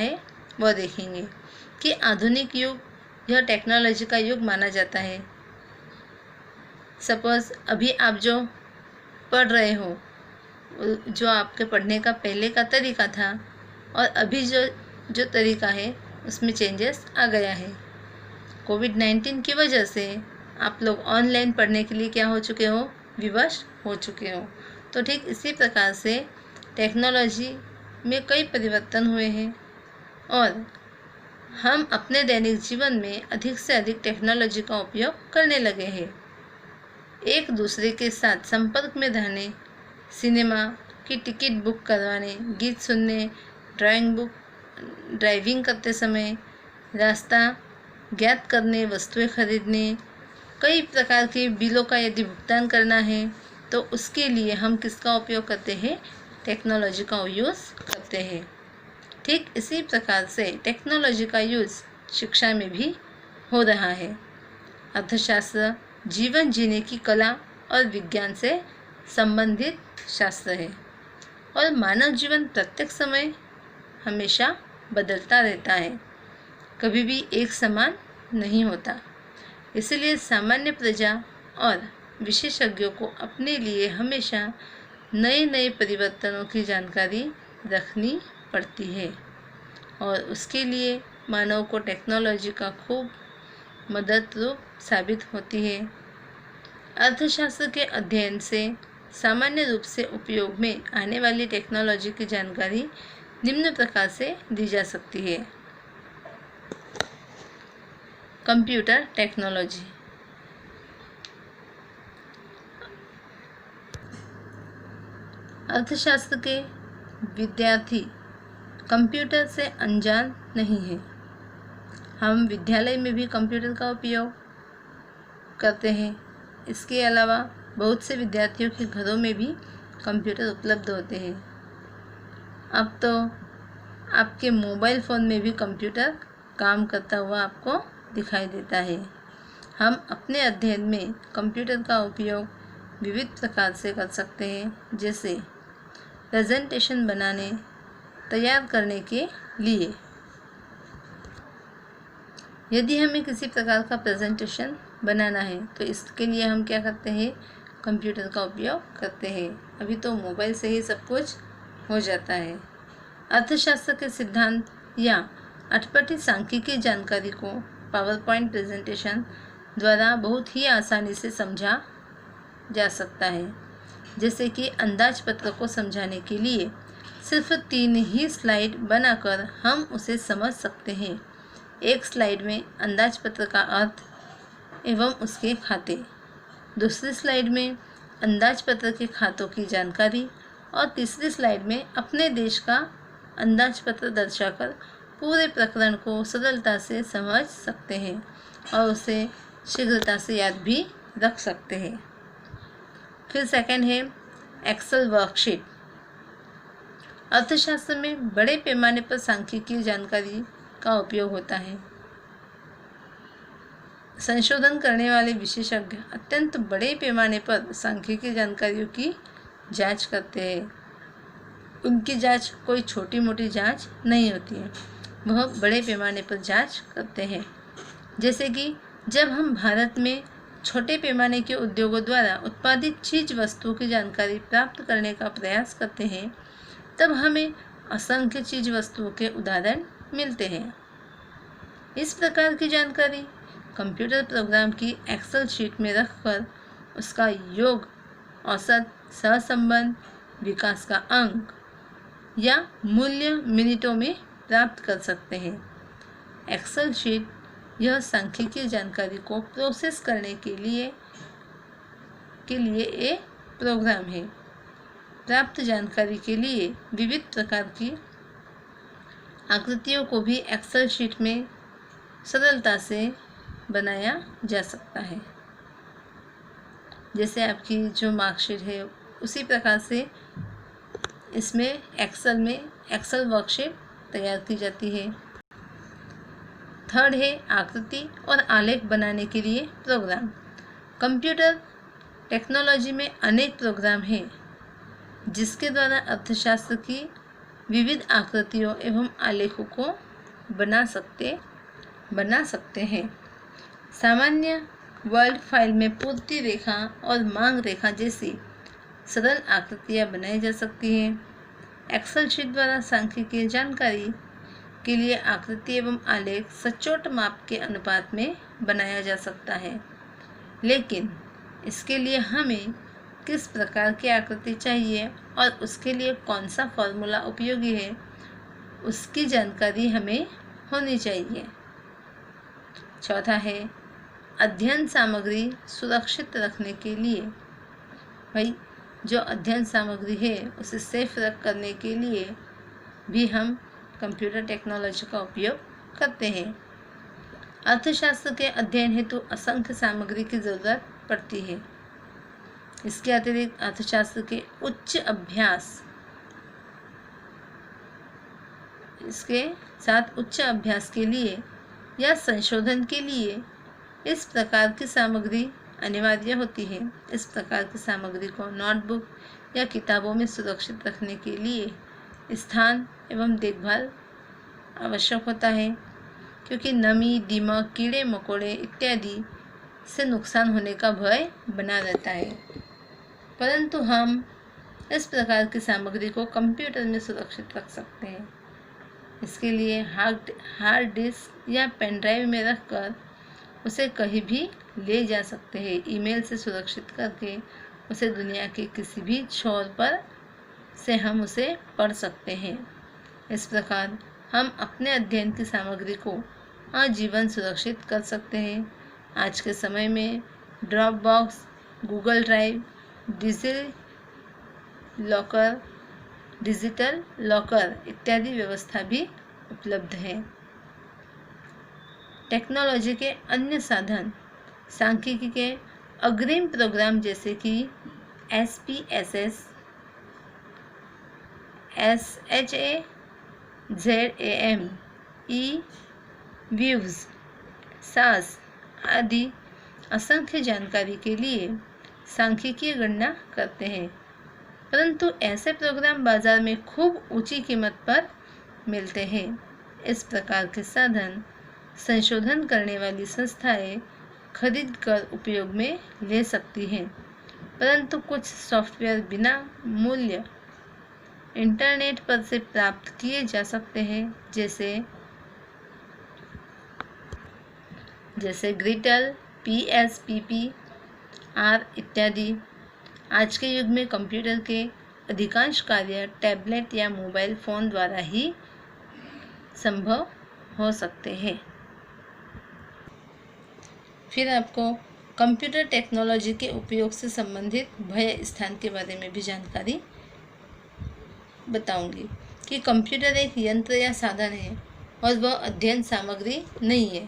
है वो देखेंगे कि आधुनिक युग यह टेक्नोलॉजी का युग माना जाता है। सपोज़ अभी आप जो पढ़ रहे हो, जो आपके पढ़ने का पहले का तरीका था और अभी जो तरीका है उसमें चेंजेस आ गया है। कोविड-19 की वजह से आप लोग ऑनलाइन पढ़ने के लिए क्या हो चुके हो, विवश हो चुके हो। तो ठीक इसी प्रकार से टेक्नोलॉजी में कई परिवर्तन हुए हैं और हम अपने दैनिक जीवन में अधिक से अधिक टेक्नोलॉजी का उपयोग करने लगे हैं। एक दूसरे के साथ संपर्क में रहने, सिनेमा की टिकट बुक करवाने, गीत सुनने, ड्राइविंग करते समय, रास्ता ज्ञात करने, वस्तुएं खरीदने, कई प्रकार के बिलों का यदि भुगतान करना है तो उसके लिए हम किसका उपयोग करते हैं, टेक्नोलॉजी का यूज़ करते हैं। ठीक इसी प्रकार से टेक्नोलॉजी का यूज़ शिक्षा में भी हो रहा है। अर्थशास्त्र जीवन जीने की कला और विज्ञान से संबंधित शास्त्र है और मानव जीवन प्रत्येक समय हमेशा बदलता रहता है, कभी भी एक समान नहीं होता। इसलिए सामान्य प्रजा और विशेषज्ञों को अपने लिए हमेशा नए नए परिवर्तनों की जानकारी रखनी पड़ती है और उसके लिए मानव को टेक्नोलॉजी का खूब मदद रूप साबित होती है। अर्थशास्त्र के अध्ययन से सामान्य रूप से उपयोग में आने वाली टेक्नोलॉजी की जानकारी निम्न प्रकार से दी जा सकती है। Computer technology. अर्थशास्त्र के विद्यार्थी कंप्यूटर से अनजान नहीं हैं। हम विद्यालय में भी कंप्यूटर का उपयोग करते हैं। इसके अलावा बहुत से विद्यार्थियों के घरों में भी कंप्यूटर उपलब्ध होते हैं। अब तो आपके मोबाइल फ़ोन में भी कंप्यूटर काम करता हुआ आपको दिखाई देता है। हम अपने अध्ययन में कंप्यूटर का उपयोग विविध प्रकार से कर सकते हैं, जैसे प्रेजेंटेशन बनाने, तैयार करने के लिए। यदि हमें किसी प्रकार का प्रेजेंटेशन बनाना है तो इसके लिए हम क्या करते हैं, कंप्यूटर का उपयोग करते हैं। अभी तो मोबाइल से ही सब कुछ हो जाता है। अर्थशास्त्र के सिद्धांत या अटपटी सांख्यिकी जानकारी को पावर पॉइंट प्रेजेंटेशन द्वारा बहुत ही आसानी से समझा जा सकता है। जैसे कि अंदाज पत्र को समझाने के लिए सिर्फ 3 ही स्लाइड बनाकर हम उसे समझ सकते हैं। एक स्लाइड में अंदाज पत्र का अर्थ एवं उसके खाते, दूसरी स्लाइड में अंदाज पत्र के खातों की जानकारी और तीसरी स्लाइड में अपने देश का अंदाज पत्र दर्शाकर पूरे प्रकरण को सरलता से समझ सकते हैं और उसे शीघ्रता से याद भी रख सकते हैं। फिर सेकंड है एक्सेल वर्कशीट। अर्थशास्त्र में बड़े पैमाने पर सांख्यिकीय जानकारी का उपयोग होता है। संशोधन करने वाले विशेषज्ञ अत्यंत बड़े पैमाने पर सांख्यिकीय जानकारियों की जांच करते हैं। उनकी जांच कोई छोटी मोटी जांच नहीं होती है, वह बड़े पैमाने पर जांच करते हैं। जैसे कि जब हम भारत में छोटे पैमाने के उद्योगों द्वारा उत्पादित चीज वस्तुओं की जानकारी प्राप्त करने का प्रयास करते हैं, तब हमें असंख्य चीज वस्तुओं के उदाहरण मिलते हैं। इस प्रकार की जानकारी कंप्यूटर प्रोग्राम की एक्सेल शीट में रखकर उसका योग, औसत, सहसंबंध, विकास का अंक या मूल्य मिनटों में प्राप्त कर सकते हैं। एक्सेल शीट यह सांख्यिकीय जानकारी को प्रोसेस करने के लिए एक प्रोग्राम है। प्राप्त जानकारी के लिए विविध प्रकार की आकृतियों को भी एक्सेल शीट में सरलता से बनाया जा सकता है। जैसे आपकी जो मार्कशीट है उसी प्रकार से इसमें एक्सेल वर्कशीट तैयार की जाती है। थर्ड है आकृति और आलेख बनाने के लिए प्रोग्राम। कंप्यूटर टेक्नोलॉजी में अनेक प्रोग्राम हैं जिसके द्वारा अर्थशास्त्र की विविध आकृतियों एवं आलेखों को बना सकते हैं। सामान्य वर्ड फाइल में पूर्ति रेखा और मांग रेखा जैसी सरल आकृतियाँ बनाई जा सकती हैं। एक्सेल शीट द्वारा सांख्यिकीय जानकारी के लिए आकृति एवं आलेख सचोट माप के अनुपात में बनाया जा सकता है, लेकिन इसके लिए हमें किस प्रकार की आकृति चाहिए और उसके लिए कौन सा फॉर्मूला उपयोगी है, उसकी जानकारी हमें होनी चाहिए। चौथा है अध्ययन सामग्री सुरक्षित रखने के लिए। भाई जो अध्ययन सामग्री है उसे सेफ करने के लिए भी हम कंप्यूटर टेक्नोलॉजी का उपयोग करते हैं। अर्थशास्त्र के अध्ययन हेतु असंख्य सामग्री की ज़रूरत पड़ती है। इसके अतिरिक्त अर्थशास्त्र के उच्च अभ्यास के लिए या संशोधन के लिए इस प्रकार की सामग्री अनिवार्य होती है। इस प्रकार की सामग्री को नोटबुक या किताबों में सुरक्षित रखने के लिए स्थान एवं देखभाल आवश्यक होता है, क्योंकि नमी, दीमक, कीड़े मकोड़े इत्यादि से नुकसान होने का भय बना रहता है। परंतु हम इस प्रकार की सामग्री को कंप्यूटर में सुरक्षित रख सकते हैं। इसके लिए हार्ड डिस्क या पेन ड्राइव में रखकर उसे कहीं भी ले जा सकते हैं। ईमेल से सुरक्षित करके उसे दुनिया के किसी भी छोर पर से हम उसे पढ़ सकते हैं। इस प्रकार हम अपने अध्ययन की सामग्री को आजीवन सुरक्षित कर सकते हैं। आज के समय में Dropbox, Google drive, digital locker इत्यादि व्यवस्था भी उपलब्ध है। टेक्नोलॉजी के अन्य साधन सांख्यिकी के अग्रिम प्रोग्राम जैसे कि SPSS, SHAZAM, eViews, SAS आदि असंख्य जानकारी के लिए सांख्यिकीय गणना करते हैं, परंतु ऐसे प्रोग्राम बाजार में खूब ऊंची कीमत पर मिलते हैं। इस प्रकार के साधन संशोधन करने वाली संस्थाएं खरीद कर उपयोग में ले सकती हैं, परंतु कुछ सॉफ्टवेयर बिना मूल्य इंटरनेट पर से प्राप्त किए जा सकते हैं, जैसे ग्रिटल, PSPPR इत्यादि। आज के युग में कंप्यूटर के अधिकांश कार्य टैबलेट या मोबाइल फ़ोन द्वारा ही संभव हो सकते हैं। फिर आपको कंप्यूटर टेक्नोलॉजी के उपयोग से संबंधित भय स्थान के बारे में भी जानकारी बताऊंगी कि कंप्यूटर एक यंत्र या साधन है और वह अध्ययन सामग्री नहीं है।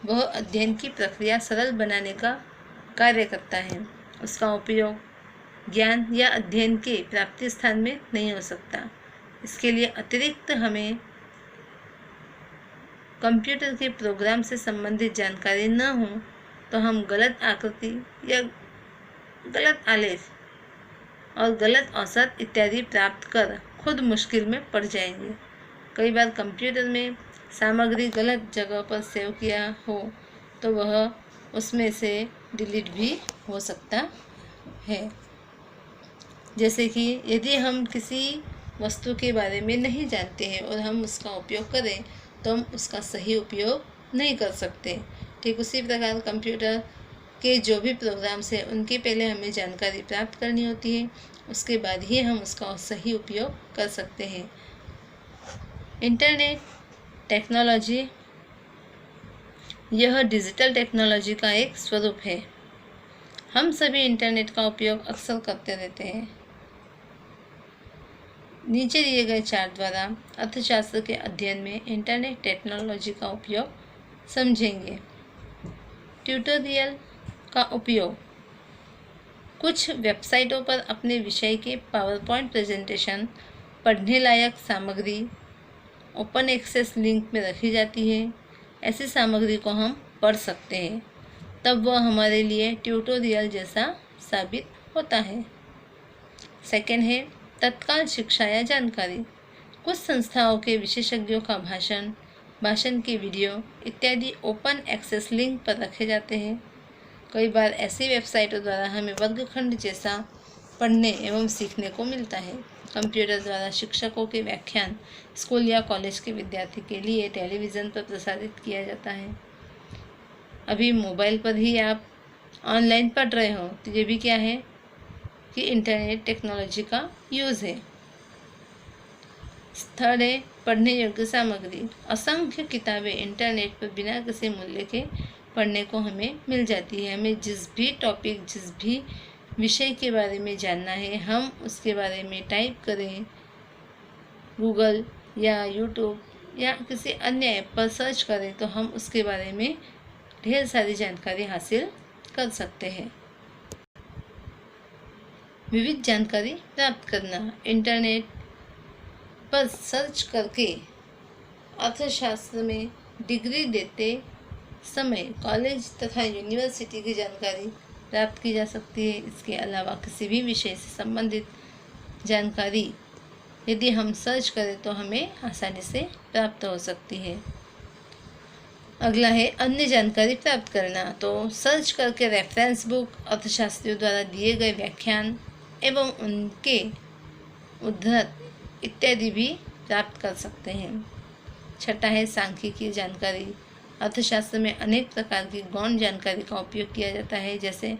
वह अध्ययन की प्रक्रिया सरल बनाने का कार्य करता है। उसका उपयोग ज्ञान या अध्ययन के प्राप्ति स्थान में नहीं हो सकता। इसके लिए अतिरिक्त हमें कंप्यूटर के प्रोग्राम से संबंधित जानकारी न हो तो हम गलत आकृति या गलत आलेख और गलत औसत इत्यादि प्राप्त कर खुद मुश्किल में पड़ जाएंगे। कई बार कंप्यूटर में सामग्री गलत जगह पर सेव किया हो तो वह उसमें से डिलीट भी हो सकता है। जैसे कि यदि हम किसी वस्तु के बारे में नहीं जानते हैं और हम उसका उपयोग करें तो हम उसका सही उपयोग नहीं कर सकते। ठीक उसी प्रकार कंप्यूटर के जो भी प्रोग्राम्स हैं उनकी पहले हमें जानकारी प्राप्त करनी होती है, उसके बाद ही हम उसका सही उपयोग कर सकते हैं। इंटरनेट टेक्नोलॉजी यह डिजिटल टेक्नोलॉजी का एक स्वरूप है। हम सभी इंटरनेट का उपयोग अक्सर करते रहते हैं। नीचे दिए गए चार्ट द्वारा अर्थशास्त्र के अध्ययन में इंटरनेट टेक्नोलॉजी का उपयोग समझेंगे। ट्यूटोरियल का उपयोग कुछ वेबसाइटों पर अपने विषय के पावरपॉइंट प्रेजेंटेशन, पढ़ने लायक सामग्री ओपन एक्सेस लिंक में रखी जाती है। ऐसी सामग्री को हम पढ़ सकते हैं, तब वह हमारे लिए ट्यूटोरियल जैसा साबित होता है। सेकंड है तत्काल शिक्षा या जानकारी। कुछ संस्थाओं के विशेषज्ञों का भाषण के वीडियो इत्यादि ओपन एक्सेस लिंक पर रखे जाते हैं। कई बार ऐसी वेबसाइटों द्वारा हमें वर्गखंड जैसा पढ़ने एवं सीखने को मिलता है। कंप्यूटर द्वारा शिक्षकों के व्याख्यान स्कूल या कॉलेज के विद्यार्थी के लिए टेलीविज़न पर प्रसारित किया जाता है। अभी मोबाइल पर ही आप ऑनलाइन पढ़ रहे हो तो ये भी क्या है कि इंटरनेट टेक्नोलॉजी का यूज़ है। थर्ड है पढ़ने योग्य सामग्री। असंख्य किताबें इंटरनेट पर बिना किसी मूल्य के पढ़ने को हमें मिल जाती है। हमें जिस भी टॉपिक जिस भी विषय के बारे में जानना है हम उसके बारे में टाइप करें गूगल या यूट्यूब या किसी अन्य ऐप पर सर्च करें तो हम उसके बारे में ढेर सारी जानकारी हासिल कर सकते हैं। विविध जानकारी प्राप्त करना। इंटरनेट पर सर्च करके अर्थशास्त्र में डिग्री देते समय कॉलेज तथा यूनिवर्सिटी की जानकारी प्राप्त की जा सकती है। इसके अलावा किसी भी विषय से संबंधित जानकारी यदि हम सर्च करें तो हमें आसानी से प्राप्त हो सकती है। अगला है अन्य जानकारी प्राप्त करना। तो सर्च करके रेफरेंस बुक, अर्थशास्त्रियों द्वारा दिए गए व्याख्यान एवं उनके उद्धृत इत्यादि भी प्राप्त कर सकते हैं। छठा है सांख्यिकी जानकारी। अर्थशास्त्र में अनेक प्रकार की गौण जानकारी का उपयोग किया जाता है, जैसे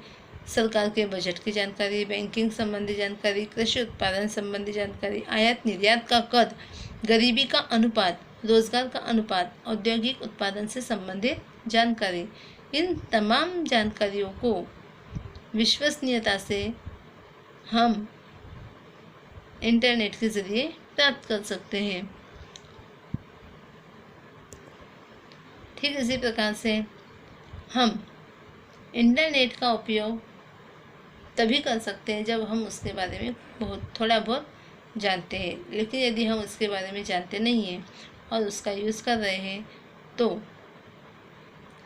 सरकार के बजट की जानकारी, बैंकिंग संबंधी जानकारी, कृषि उत्पादन संबंधी जानकारी, आयात निर्यात का कर, गरीबी का अनुपात, रोजगार का अनुपात, औद्योगिक उत्पादन से संबंधित जानकारी। इन तमाम जानकारियों को विश्वसनीयता से हम इंटरनेट के ज़रिए प्राप्त कर सकते हैं। ठीक इसी प्रकार से हम इंटरनेट का उपयोग तभी कर सकते हैं जब हम उसके बारे में थोड़ा बहुत जानते हैं। लेकिन यदि हम उसके बारे में जानते नहीं हैं और उसका यूज़ कर रहे हैं तो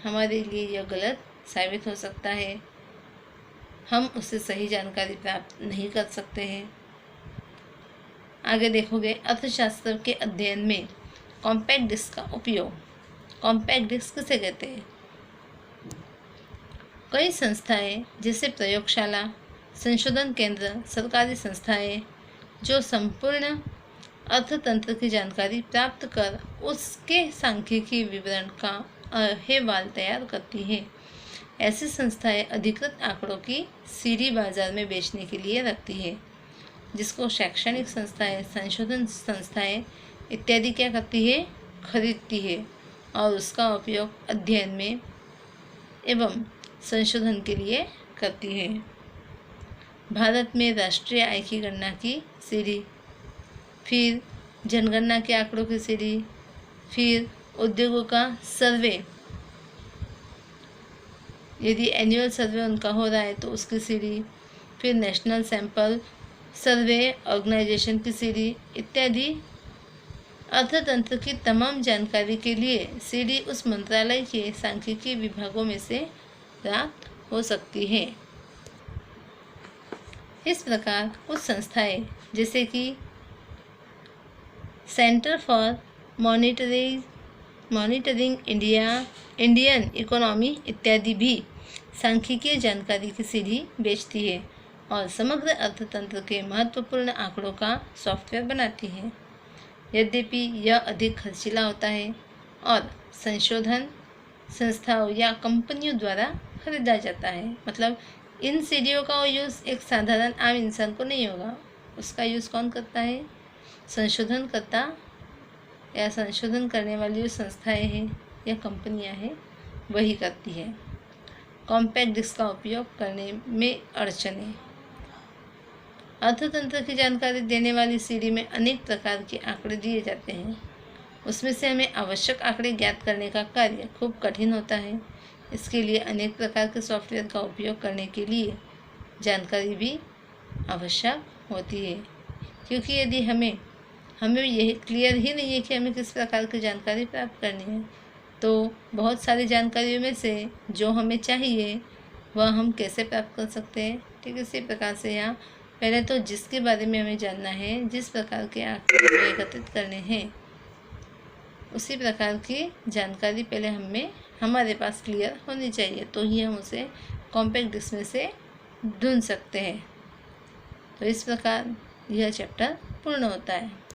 हमारे लिए यह गलत साबित हो सकता है। हम उससे सही जानकारी प्राप्त नहीं कर सकते हैं। आगे देखोगे अर्थशास्त्र के अध्ययन में कॉम्पैक्ट डिस्क का उपयोग। कॉम्पैक्ट डिस्क किसे कहते हैं? कई संस्थाएं जैसे प्रयोगशाला, संशोधन केंद्र, सरकारी संस्थाएं जो संपूर्ण अर्थतंत्र की जानकारी प्राप्त कर उसके सांख्यिकी विवरण का अहवाल तैयार करती हैं। ऐसी संस्थाएं अधिकृत आंकड़ों की सीडी बाजार में बेचने के लिए रखती है, जिसको शैक्षणिक संस्थाएं, संशोधन संस्थाएं इत्यादि क्या करती है? खरीदती है और उसका उपयोग अध्ययन में एवं संशोधन के लिए करती है। भारत में राष्ट्रीय आय की गणना की सीडी, फिर जनगणना के आंकड़ों की सीडी, फिर उद्योगों का सर्वे, यदि एनुअल सर्वे उनका हो रहा है तो उसकी सीडी, फिर नेशनल सैंपल सर्वे ऑर्गेनाइजेशन की सीडी इत्यादि अर्थतंत्र की तमाम जानकारी के लिए सीडी उस मंत्रालय के सांख्यिकी विभागों में से प्राप्त हो सकती है। इस प्रकार कुछ संस्थाएं जैसे कि centre for monitoring Indian economy इत्यादि भी सांख्यिकीय जानकारी की सीडी बेचती है और समग्र अर्थतंत्र के महत्वपूर्ण आंकड़ों का सॉफ्टवेयर बनाती है। यद्यपि यह अधिक खर्चीला होता है और संशोधन संस्थाओं या कंपनियों द्वारा खरीदा जाता है। मतलब इन सीडीओ का यूज़ एक साधारण आम इंसान को नहीं होगा। उसका यूज़ कौन करता है? संशोधनकर्ता या संशोधन करने वाली जो संस्थाएं हैं या कंपनियां हैं वही करती है। कॉम्पैक्ट डिस्क का उपयोग करने में अड़चनें। अर्थतंत्र की जानकारी देने वाली सीडी में अनेक प्रकार के आंकड़े दिए जाते हैं। उसमें से हमें आवश्यक आंकड़े ज्ञात करने का कार्य खूब कठिन होता है। इसके लिए अनेक प्रकार के सॉफ्टवेयर का उपयोग करने के लिए जानकारी भी आवश्यक होती है, क्योंकि यदि हमें यह क्लियर ही नहीं है कि हमें किस प्रकार की जानकारी प्राप्त करनी है तो बहुत सारी जानकारियों में से जो हमें चाहिए वह हम कैसे प्राप्त कर सकते हैं। ठीक इसी प्रकार से यहाँ पहले तो जिसके बारे में हमें जानना है, जिस प्रकार के आंकड़े हमें एकत्रित करने हैं, उसी प्रकार की जानकारी पहले हमारे पास क्लियर होनी चाहिए, तो ही हम उसे कॉम्पैक्ट डिस्क में से ढूंढ सकते हैं। तो इस प्रकार यह चैप्टर पूर्ण होता है।